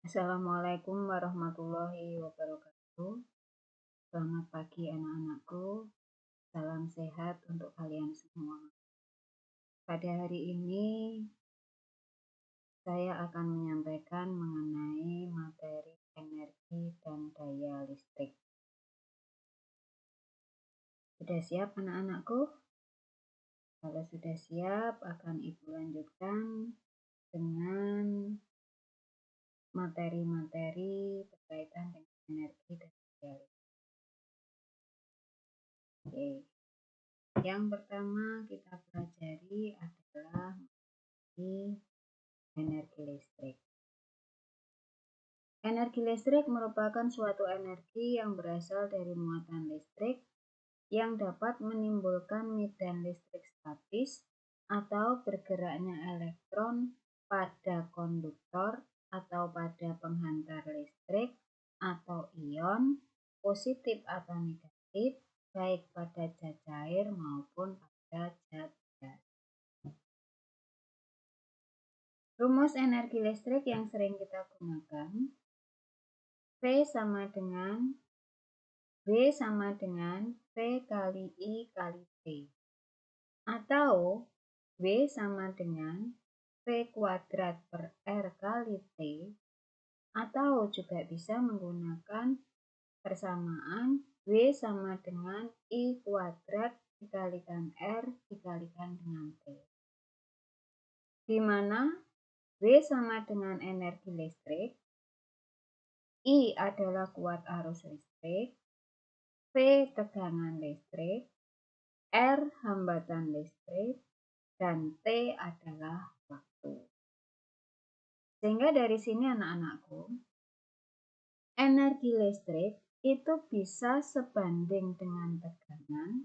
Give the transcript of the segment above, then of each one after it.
Assalamualaikum warahmatullahi wabarakatuh. Selamat pagi anak-anakku. Salam sehat untuk kalian semua. Pada hari ini saya akan menyampaikan mengenai materi energi dan daya listrik. Sudah siap anak-anakku? Kalau sudah siap, akan Ibu lanjutkan dengan materi-materi berkaitan dengan energi dan daya listrik. Oke. Yang pertama kita pelajari adalah energi listrik. Energi listrik merupakan suatu energi yang berasal dari muatan listrik yang dapat menimbulkan medan listrik statis atau bergeraknya elektron pada konduktor atau pada penghantar listrik atau ion positif atau negatif baik pada zat cair maupun pada zat gas. Rumus energi listrik yang sering kita gunakan, V sama dengan V kali I kali T. Atau V sama dengan V kuadrat per R kali T. Atau juga bisa menggunakan persamaan V sama dengan I kuadrat dikalikan R dikalikan dengan T. Di mana V sama dengan energi listrik, I adalah kuat arus listrik, V tegangan listrik, R hambatan listrik, dan T adalah waktu. Sehingga dari sini anak-anakku, energi listrik itu bisa sebanding dengan tegangan,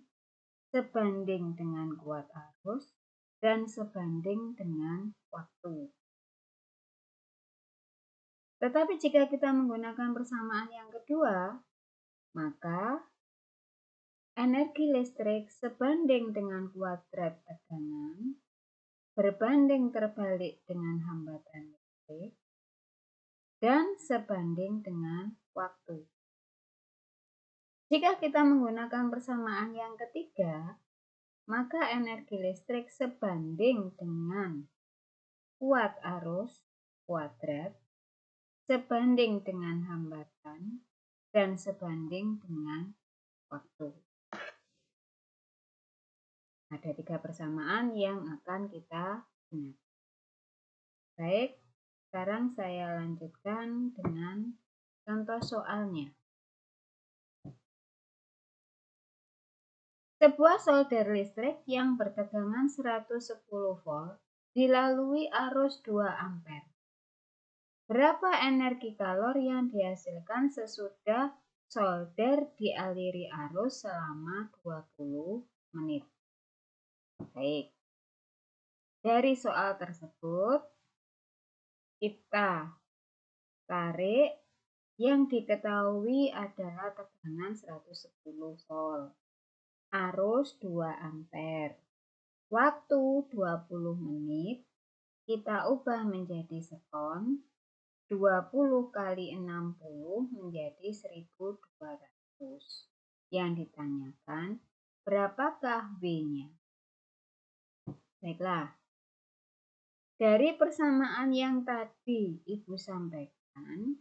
sebanding dengan kuat arus, dan sebanding dengan waktu. Tetapi jika kita menggunakan persamaan yang kedua, maka energi listrik sebanding dengan kuadrat tegangan, berbanding terbalik dengan hambatan listrik, dan sebanding dengan waktu. Jika kita menggunakan persamaan yang ketiga, maka energi listrik sebanding dengan kuat arus kuadrat, sebanding dengan hambatan, dan sebanding dengan waktu. Ada 3 persamaan yang akan kita gunakan. Baik, sekarang saya lanjutkan dengan contoh soalnya. Sebuah solder listrik yang bertegangan 110 volt dilalui arus 2 ampere. Berapa energi kalor yang dihasilkan sesudah solder dialiri arus selama 20 menit? Baik. Dari soal tersebut, kita tarik yang diketahui adalah tegangan 110 volt, arus 2 ampere, waktu 20 menit, kita ubah menjadi sekon, 20 kali 60 menjadi 1200. Yang ditanyakan, berapakah V-nya? Baiklah, dari persamaan yang tadi Ibu sampaikan,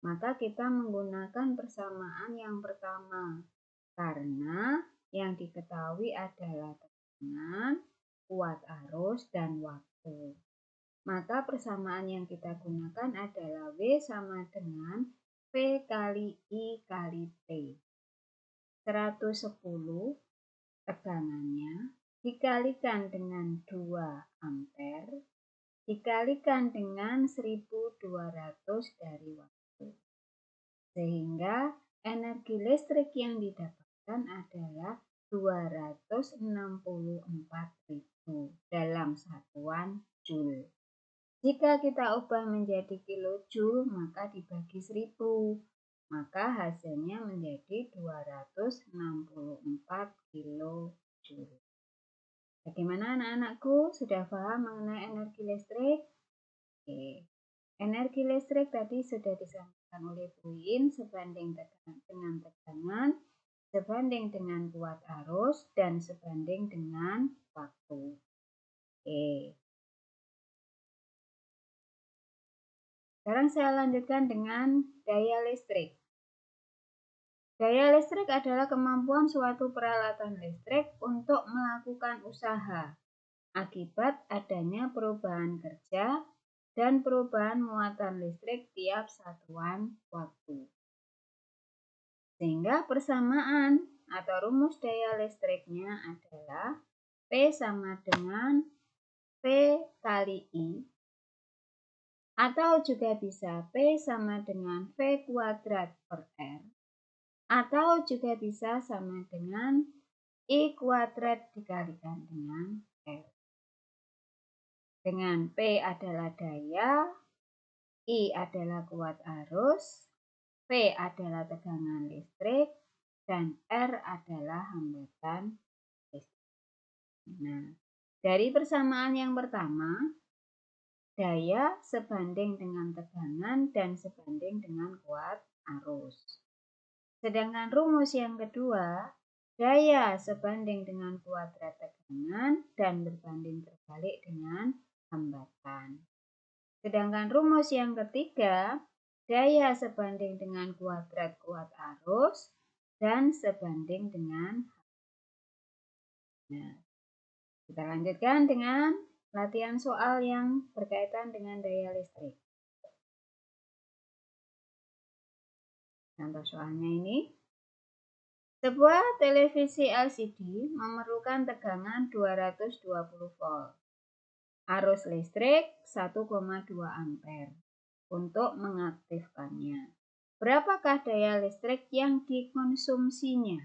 maka kita menggunakan persamaan yang pertama. Karena yang diketahui adalah tegangan, kuat arus, dan waktu. Maka persamaan yang kita gunakan adalah V sama dengan V kali I kali T. 110 tegangannya dikalikan dengan 2 ampere dikalikan dengan 1200 dari waktu. Sehingga energi listrik yang didapatkan adalah 264.000 dalam satuan Joule. Jika kita ubah menjadi kilojoule, maka dibagi 1000, maka hasilnya menjadi 264 kilojoule. Bagaimana anak-anakku? Sudah paham mengenai energi listrik? Oke. Energi listrik tadi sudah disampaikan oleh Bu Yin sebanding dengan tegangan, sebanding dengan kuat arus, dan sebanding dengan waktu. Oke. Sekarang saya lanjutkan dengan daya listrik. Daya listrik adalah kemampuan suatu peralatan listrik untuk melakukan usaha akibat adanya perubahan kerja dan perubahan muatan listrik tiap satuan waktu. Sehingga persamaan atau rumus daya listriknya adalah P sama dengan P kali I, atau juga bisa P sama dengan V kuadrat per R, atau juga bisa sama dengan I kuadrat dikalikan dengan R. Dengan P adalah daya, I adalah kuat arus, V adalah tegangan listrik, dan R adalah hambatan listrik. Nah, dari persamaan yang pertama, daya sebanding dengan tegangan dan sebanding dengan kuat arus. Sedangkan rumus yang kedua, daya sebanding dengan kuadrat tegangan dan berbanding terbalik dengan hambatan. Sedangkan rumus yang ketiga, daya sebanding dengan kuadrat kuat arus dan sebanding dengan hambatan. Nah, kita lanjutkan dengan latihan soal yang berkaitan dengan daya listrik. Contoh soalnya ini. Sebuah televisi LCD memerlukan tegangan 220 volt. Arus listrik 1,2 ampere untuk mengaktifkannya. Berapakah daya listrik yang dikonsumsinya?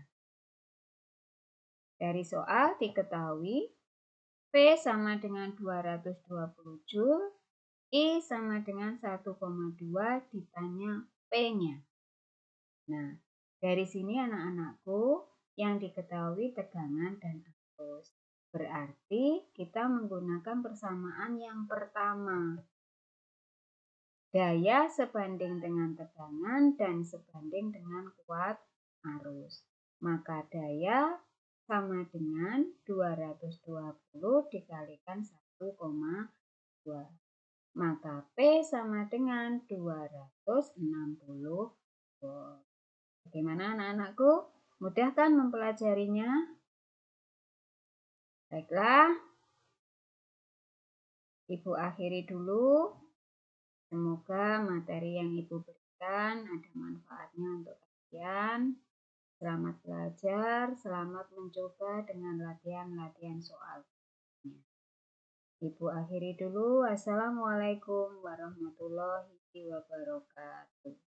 Dari soal diketahui P sama dengan 220 Joule, I sama dengan 1,2 ditanya P-nya. Nah, dari sini anak-anakku yang diketahui tegangan dan arus. Berarti kita menggunakan persamaan yang pertama. Daya sebanding dengan tegangan dan sebanding dengan kuat arus. Maka daya sama dengan 220 dikalikan 1,2. Maka P sama dengan 260 volt. Bagaimana anak-anakku? Mudah kan mempelajarinya? Baiklah, Ibu akhiri dulu. Semoga materi yang Ibu berikan ada manfaatnya untuk kalian. Selamat belajar, selamat mencoba dengan latihan-latihan soal. Ibu akhiri dulu. Wassalamualaikum warahmatullahi wabarakatuh.